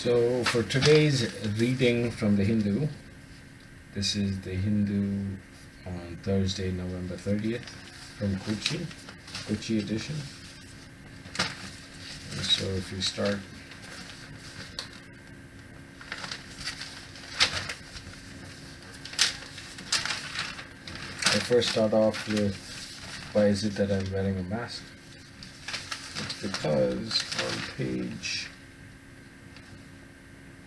So for today's reading from the Hindu, this is the Hindu on Thursday, November 30th from Kochi edition. And so if you start I first start off with why is it that I'm wearing a mask? It's because on page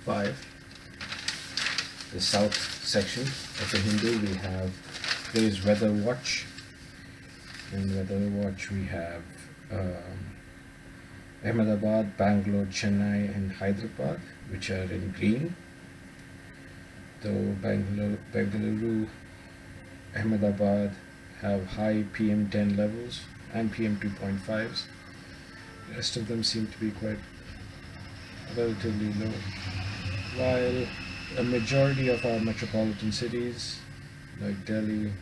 5, the south section of the Hindu, we have today's weather watch. In weather watch we have Ahmedabad, Bangalore, Chennai and Hyderabad, which are in green, though Bengaluru, Ahmedabad have high PM10 levels and PM2.5s. The rest of them seem to be quite relatively low, while a majority of our metropolitan cities like Delhi,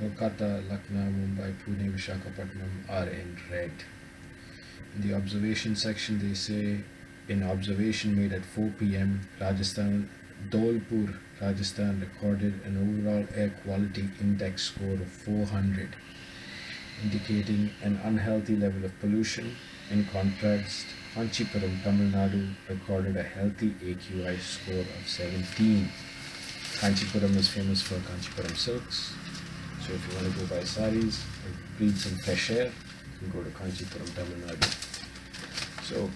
Kolkata, Lucknow, Mumbai, Pune, Visakhapatnam are in red. In the observation section they say, in observation made at 4 p.m. Rajasthan, Dholpur, Rajasthan recorded an overall air quality index score of 400, indicating an unhealthy level of pollution. In contrast, Kanchipuram, Tamil Nadu recorded a healthy AQI score of 17. Kanchipuram is famous for Kanchipuram silks, so if you want to go buy saris or breathe some fresh air, you can go to Kanchipuram, Tamil Nadu. So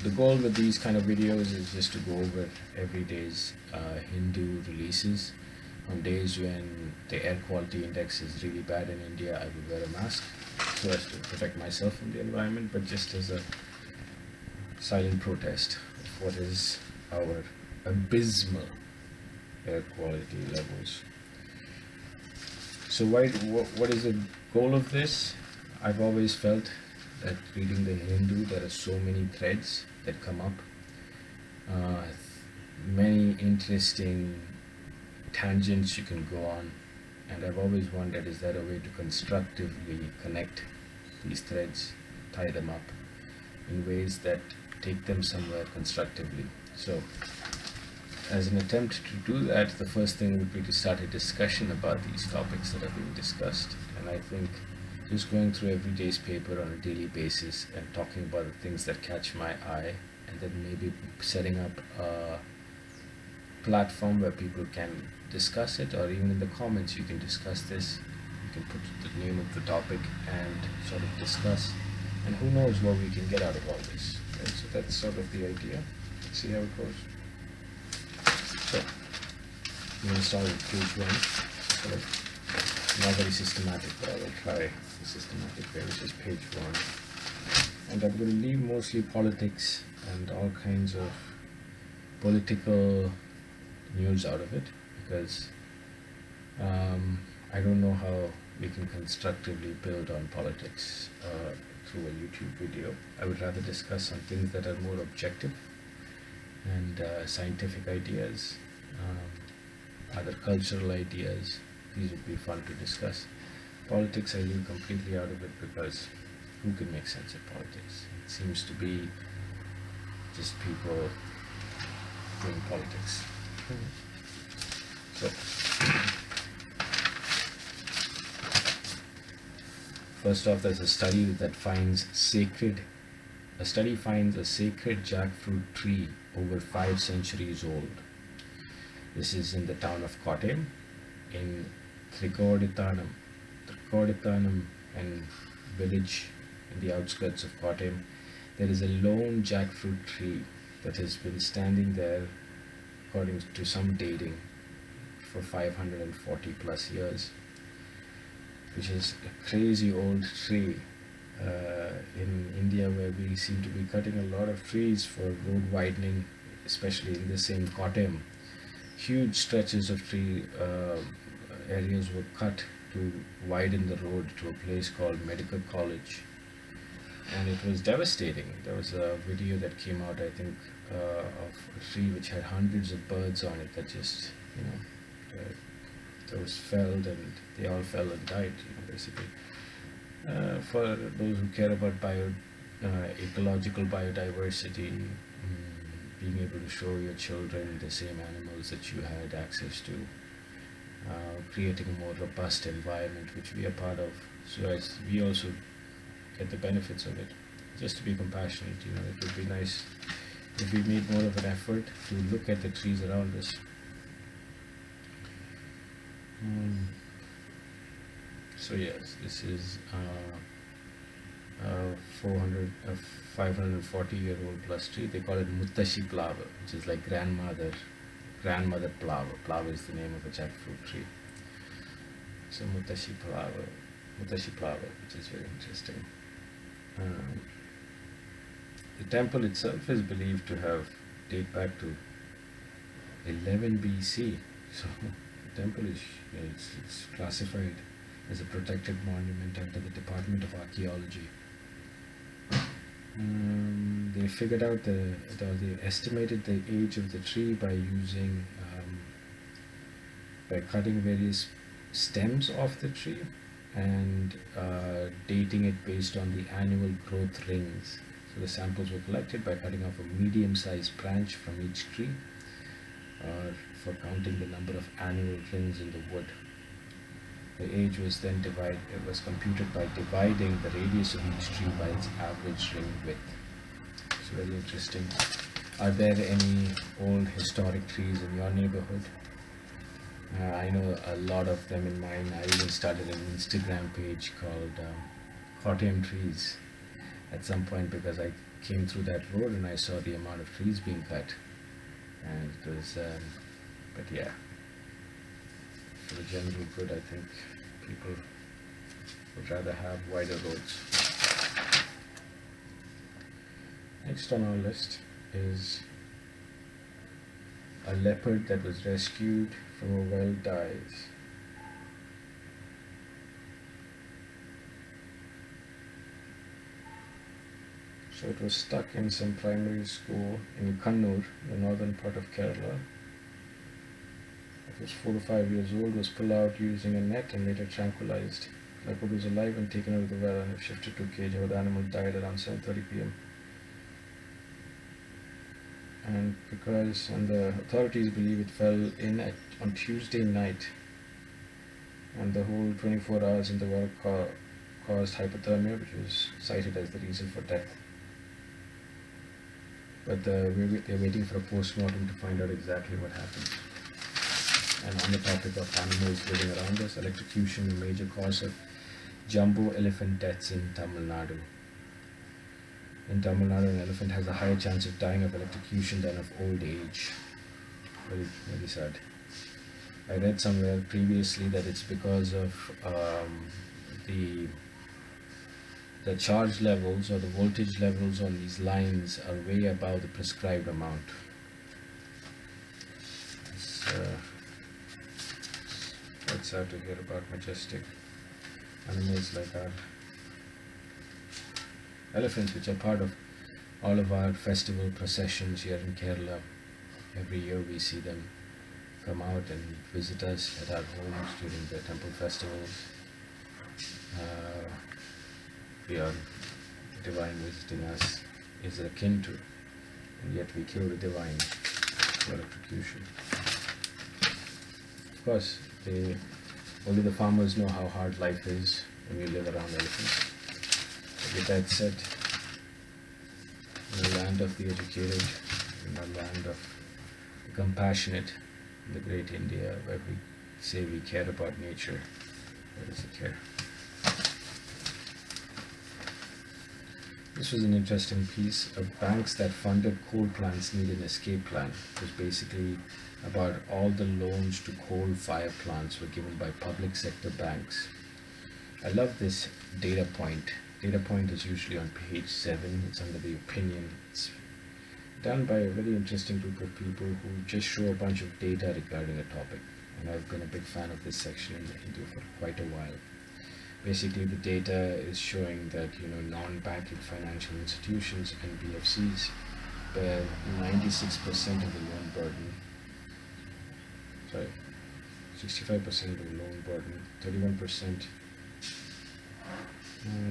the goal with these kind of videos is just to go over every day's Hindu releases. On days when the air quality index is really bad in India, I would wear a mask so as to protect myself from the environment, but just as a silent protest of what is our abysmal air quality levels. So what is the goal of this? I've always felt that reading the Hindu, there are so many threads that come up, many interesting tangents you can go on, and I've always wondered, is there a way to constructively connect these threads, tie them up in ways that take them somewhere constructively. So as an attempt to do that, the first thing would be to start a discussion about these topics that are being discussed, and I think just going through every day's paper on a daily basis and talking about the things that catch my eye, and then maybe setting up a platform where people can discuss it, or even in the comments you can discuss this. You can put the name of the topic and sort of discuss, and who knows what we can get out of all this, right? So that's sort of the idea. Let's see how it goes. So I'm going to start with page 1, sort of not very systematic, but I will try the systematic way, which is page 1, and I'm going to leave mostly politics and all kinds of political news out of it, because I don't know how we can constructively build on politics through a YouTube video. I would rather discuss some things that are more objective and scientific ideas, other cultural ideas. These would be fun to discuss. Politics I leave completely out of it, because who can make sense of politics? It seems to be just people doing politics. So first off, there's a study that finds a sacred jackfruit tree over 5 centuries old. This is in the town of Kottayam in Thrikkodithanam and village in the outskirts of Kottayam. There is a lone jackfruit tree that has been standing there, according to some dating, for 540 plus years, which is a crazy old tree in India, where we seem to be cutting a lot of trees for road widening, especially in the same Kottayam. Huge stretches of tree areas were cut to widen the road to a place called Medical College, and it was devastating. There was a video that came out, I think, of a tree which had hundreds of birds on it that just, those felled, and they all fell and died, basically. For those who care about ecological biodiversity being able to show your children the same animals that you had access to, creating a more robust environment which we are part of, so as we also get the benefits of it. Just to be compassionate, it would be nice if we made more of an effort to look at the trees around us. So yes, this is 540-year-old plus tree. They call it Muttashi Plava, which is like grandmother Plava. Plava is the name of a jackfruit tree. So Muttashi Plava, which is very interesting. The temple itself is believed to have date back to 11 BC. So the temple is it's classified as a protected monument under the Department of Archaeology. They figured out they estimated the age of the tree by cutting various stems off the tree and dating it based on the annual growth rings. So the samples were collected by cutting off a medium-sized branch from each tree, for counting the number of annual rings in the wood. The age was then computed by dividing the radius of each tree by its average ring width. It's very interesting. Are there any old historic trees in your neighborhood? I know a lot of them in mine. I even started an Instagram page called Kottayam Trees at some point because I came through that road and I saw the amount of trees being cut. And it was, but yeah, for the general good, I think people would rather have wider roads. Next on our list is a leopard that was rescued from a well dies. So it was stuck in some primary school in Kannur, the northern part of Kerala. It was 4 to 5 years old, was pulled out using a net and later tranquilized. The leopard was alive and taken out of the well and shifted to a cage where the animal died around 7:30 p.m. And the authorities believe it fell in on Tuesday night, and the whole 24 hours in the well caused hypothermia, which was cited as the reason for death. But they're waiting for a post-mortem to find out exactly what happened. And on the topic of animals living around us, electrocution, a major cause of jumbo elephant deaths in Tamil Nadu. In Tamil Nadu, an elephant has a higher chance of dying of electrocution than of old age. Very, very sad. I read somewhere previously that it's because of the charge levels or the voltage levels on these lines are way above the prescribed amount. It's quite sad to hear about majestic animals like our elephants, which are part of all of our festival processions here in Kerala. Every year we see them come out and visit us at our homes during the temple festivals. Beyond divine visiting us is akin to, and yet we kill the divine for electrocution. Of course, only the farmers know how hard life is when you live around elephants. But with that said, in the land of the educated, in the land of the compassionate, in the great India, where we say we care about nature, where does it care? This was an interesting piece. Banks that funded coal plants need an escape plan. It was basically about all the loans to coal fire plants were given by public sector banks. I love this data point. Data point is usually on page 7. It's under the opinion. It's done by a very interesting group of people who just show a bunch of data regarding a topic. And I've been a big fan of this section in the Hindu for quite a while. Basically, the data is showing that non-banking financial institutions and BFCs bear 96% of the loan burden. 65% of the loan burden, 31%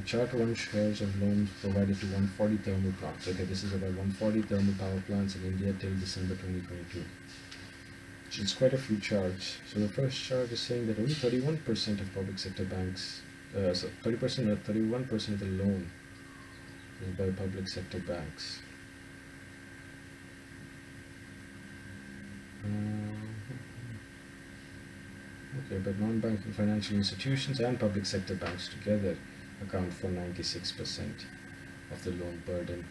Chart 1 shares of loans provided to 140 thermal plants. Okay, this is about 140 thermal power plants in India till December 2022. So it's quite a few charts. So the first chart is saying that only 31% of public sector banks, 30% or 31% of the loan is by public sector banks. Okay, but non-banking financial institutions and public sector banks together account for 96% of the loan burden.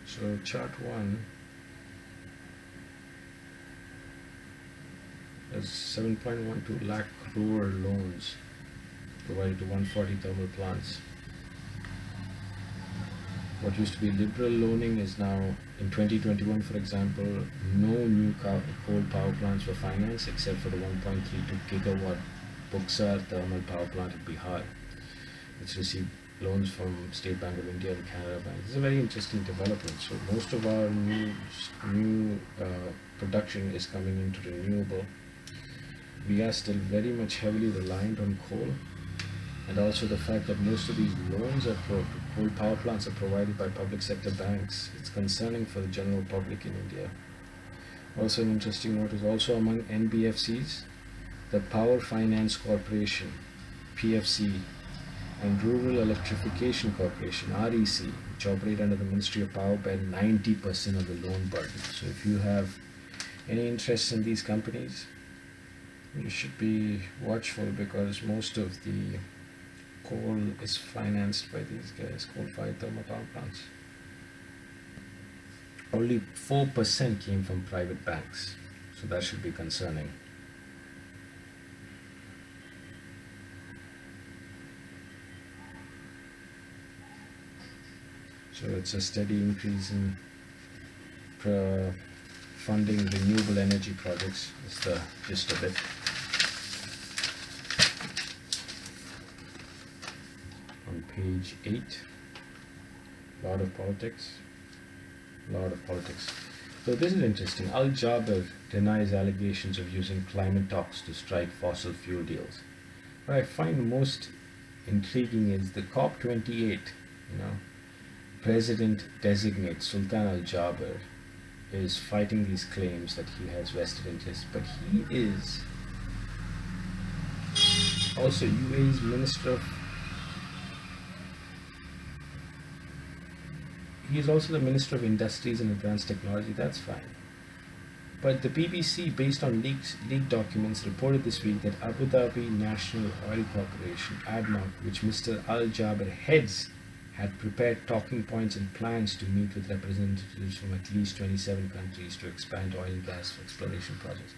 So chart 1 is 7.12 lakh crore loans provided to 140 thermal plants. What used to be liberal loaning is now, in 2021 for example, no new coal power plants were financed except for the 1.32 gigawatt Buxar thermal power plant in Bihar, which received loans from State Bank of India and Canara Bank. This is a very interesting development. So most of our new production is coming into renewable. We are still very much heavily reliant on coal, and also the fact that most of these loans are coal power plants are provided by public sector banks. It's concerning for the general public in India. Also an interesting note is also among NBFCs, the Power Finance Corporation, PFC, and Rural Electrification Corporation, REC, which operate under the Ministry of Power, bear 90% of the loan burden. So if you have any interest in these companies, you should be watchful, because most of the coal is financed by these guys, coal-fired thermal power plants. Only 4% came from private banks, so that should be concerning. So it's a steady increase in funding renewable energy projects is the gist of it. On page 8, lot of politics. So this is interesting. Al Jaber denies allegations of using climate talks to strike fossil fuel deals. What I find most intriguing is the COP28, President designate Sultan Al Jaber is fighting these claims that he has vested interests, but he is also UAE's Minister of He is also the Minister of Industries and Advanced Technology. That's fine. But the BBC, based on leaked documents, reported this week that Abu Dhabi National Oil Corporation, ADNOC, which Mr. Al Jaber heads, had prepared talking points and plans to meet with representatives from at least 27 countries to expand oil and gas exploration projects.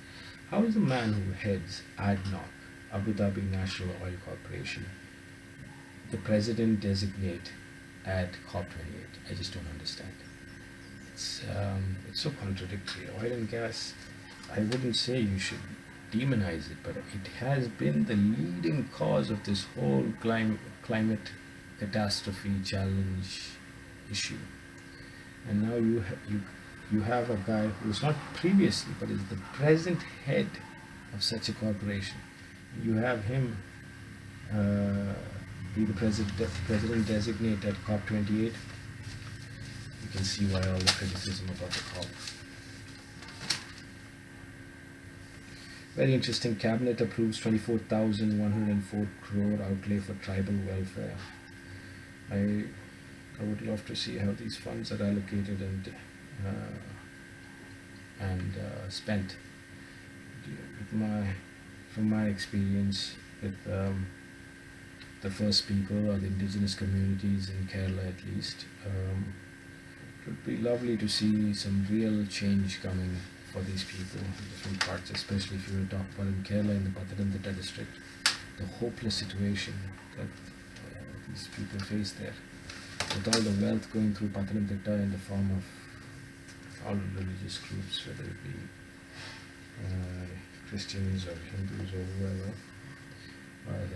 How is the man who heads ADNOC, Abu Dhabi National Oil Corporation, the president designate at COP28? I just don't understand. It's so contradictory. Oil and gas, I wouldn't say you should demonize it, but it has been the leading cause of this whole climate catastrophe challenge issue. And now you have a guy who is not previously, but is the present head of such a corporation. You have him be the president designate at COP28. You can see why all the criticism about the COP. Very interesting. Cabinet approves 24,104 crore outlay for tribal welfare. I would love to see how these funds are allocated and spent. From my experience with the first people or the indigenous communities in Kerala, at least, it would be lovely to see some real change coming for these people in different parts, especially if you were to talk about in Kerala, in the Pathanamthitta district, the hopeless situation that these people face there, with all the wealth going through Pathanamthitta in the form of all religious groups, whether it be Christians or Hindus or whoever, or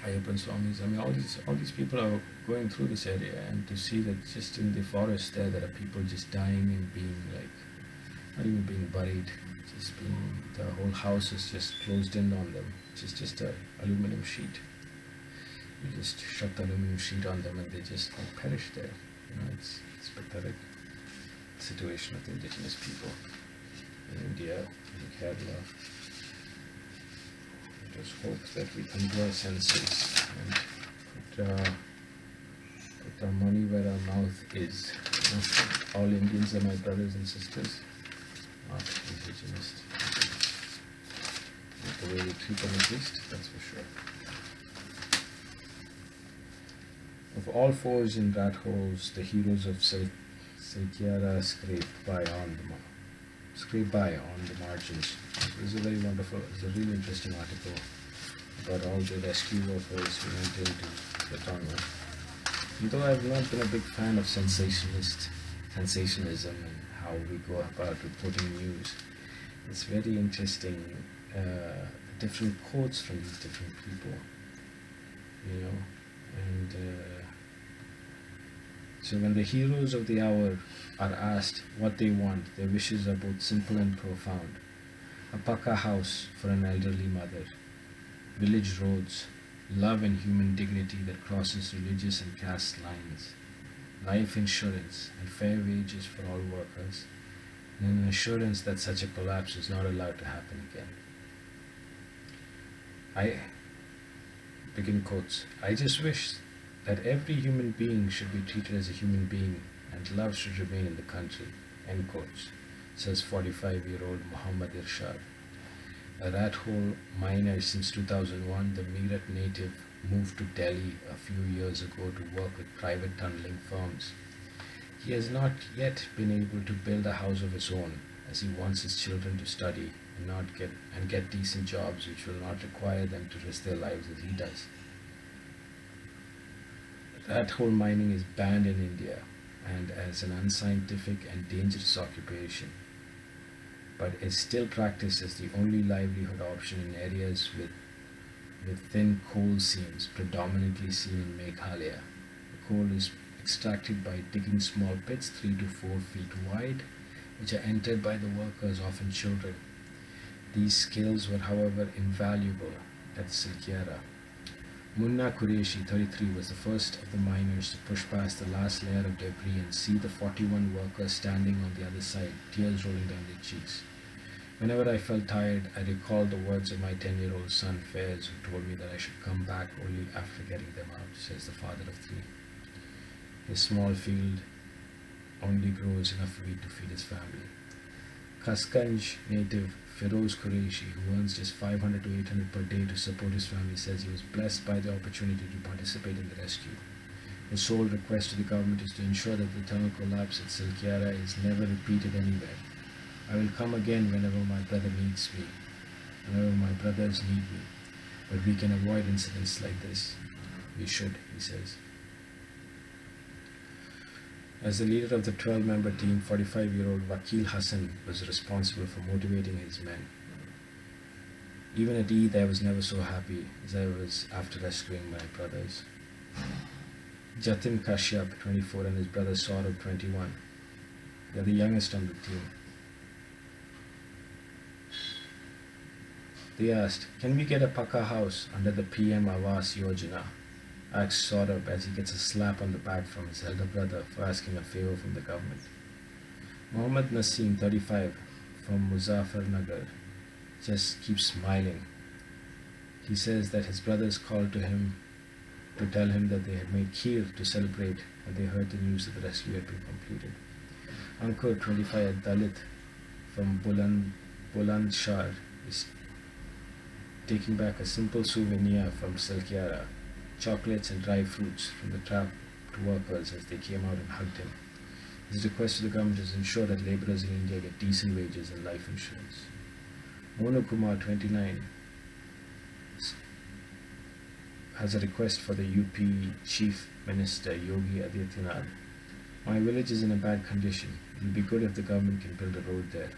Ayyappan Swamis. I mean, all these people are going through this area, and to see that just in the forest there are people just dying and being not even being buried, just being, the whole house is just closed in on them, which is just a aluminum sheet. You just shut the aluminum sheet on them and they just perish there. It's pathetic situation of the indigenous people in India, in Kerala. Let us hope that we come to our senses and put our money where our mouth is. All Indians are my brothers and sisters, not indigenous. Not the way we treat them, at least, that's for sure. Of all fours in rat holes, the heroes of Silkyara scrape by on the margins. This is a very wonderful, it's a really interesting article about all the rescue workers who went into the tunnel. Though I've not been a big fan of sensationalism and how we go about reporting news, it's very interesting the different quotes from these different people, and so when the heroes of the hour are asked what they want, their wishes are both simple and profound. A paka house for an elderly mother, village roads, love and human dignity that crosses religious and caste lines, life insurance and fair wages for all workers, and an assurance that such a collapse is not allowed to happen again. Begin quotes, I just wish that every human being should be treated as a human being and love should remain in the country, end quotes, says 45-year-old Muhammad Irshad. A rat hole miner since 2001, the Meerut native moved to Delhi a few years ago to work with private tunneling firms. He has not yet been able to build a house of his own, as he wants his children to study and get decent jobs which will not require them to risk their lives as he does. Rat hole mining is banned in India and as an unscientific and dangerous occupation, but is still practiced as the only livelihood option in areas with thin coal seams, predominantly seen in Meghalaya. The coal is extracted by digging small pits 3 to 4 feet wide, which are entered by the workers, often children. These skills were, however, invaluable at Silkyara. Munna Qureshi, 33, was the first of the miners to push past the last layer of debris and see the 41 workers standing on the other side, tears rolling down their cheeks. Whenever I felt tired, I recalled the words of my 10-year-old son Faiz, who told me that I should come back only after getting them out, says the father of 3. His small field only grows enough wheat to feed his family. Kaskanj native Feroz Qureshi, who earns just 500 to 800 per day to support his family, says he was blessed by the opportunity to participate in the rescue. His sole request to the government is to ensure that the tunnel collapse at Silkyara is never repeated anywhere. I will come again whenever my brother needs me, whenever my brothers need me, but we can avoid incidents like this. We should, he says. As the leader of the 12-member team, 45-year-old Vakil Hassan was responsible for motivating his men. Even at Eid, I was never so happy as I was after rescuing my brothers. Jatin Kashyap, 24, and his brother Saurabh, 21. They are the youngest on the team. They asked, "Can we get a Paka house under the PM Awas Yojana?" asks Saurabh as he gets a slap on the back from his elder brother for asking a favor from the government. Mohammad Naseem, 35, from Muzaffarnagar, just keeps smiling. He says that his brothers called to him to tell him that they had made kheer to celebrate when they heard the news that the rescue had been completed. Ankur, 25, a Dalit from Bulandshahar, is taking back a simple souvenir from Silkyara, chocolates and dry fruits from the trapped workers as they came out and hugged him. His request to the government is to ensure that labourers in India get decent wages and life insurance. Monu Kumar, 29, has a request for the UP Chief Minister Yogi Adityanath. My village is in a bad condition. It will be good if the government can build a road there.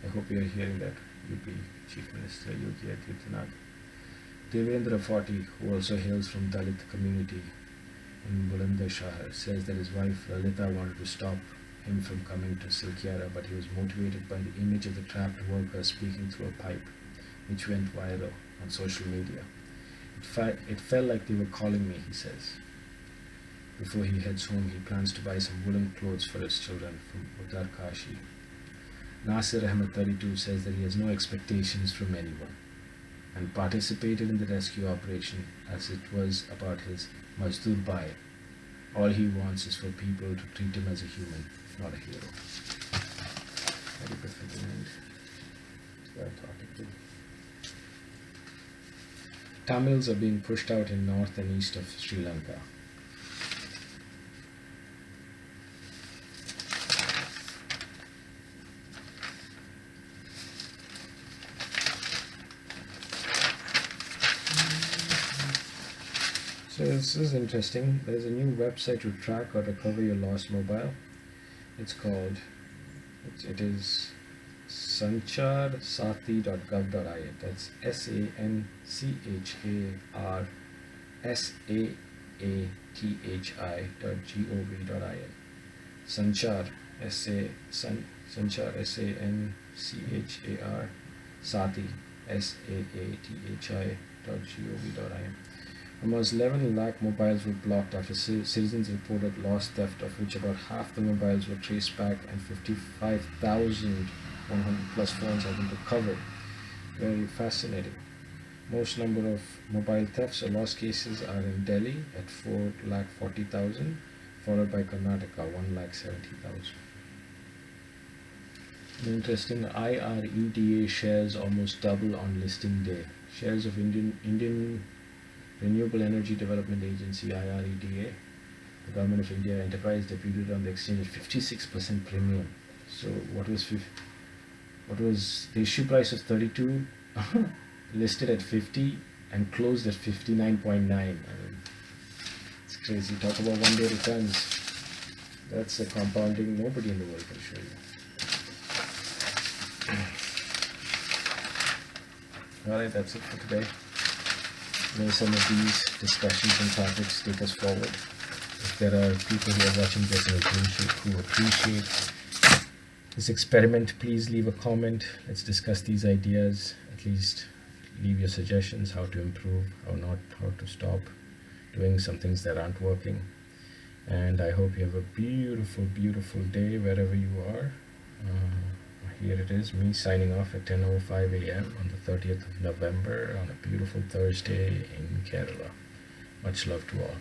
I hope you are hearing that, UP Chief Minister Yogi Adityanath. Devendra, 40, who also hails from Dalit community in Bulandshahar, says that his wife Lalita wanted to stop him from coming to Silkyara, but he was motivated by the image of the trapped worker speaking through a pipe, which went viral on social media. It felt like they were calling me, he says. Before he heads home, he plans to buy some woolen clothes for his children from Uttarkashi. Nasir Ahmed 32 says that he has no expectations from anyone and participated in the rescue operation as it was about his Mazdoor Bhai. All he wants is for people to treat him as a human, not a hero. Very good for the end. That article. Tamils are being pushed out in north and east of Sri Lanka. So this is interesting. There's a new website to track or recover your lost mobile. It's called, it is sancharsati.gov.in. That's sancharsati.gov.in. Sanchar, Sanchar, S-A-N-C-H-A-R, Sati, S-A-A-T-H-I.gov.in. Almost 11 lakh mobiles were blocked after citizens reported lost theft, of which about half the mobiles were traced back and 55,100 plus phones have been recovered. Very fascinating. Most number of mobile thefts or lost cases are in Delhi at 4,40,000, followed by Karnataka 1,70,000. Interesting, IREDA shares almost double on listing day. Shares of Indian Renewable Energy Development Agency IREDA, the Government of India enterprise, debuted on the exchange at 56% premium. So what was the issue price of 32, listed at 50 and closed at 59.9. I mean, it's crazy. Talk about one-day returns. That's the compounding nobody in the world can show you. Alright, that's it for today. May some of these discussions and topics take us forward. If there are people who are watching this who appreciate this experiment, please leave a comment. Let's discuss these ideas. At least leave your suggestions, how to improve, how to stop doing some things that aren't working. And I hope you have a beautiful, beautiful day wherever you are. Here it is, me signing off at 10:05 a.m. on the 30th of November on a beautiful Thursday in Kerala. Much love to all.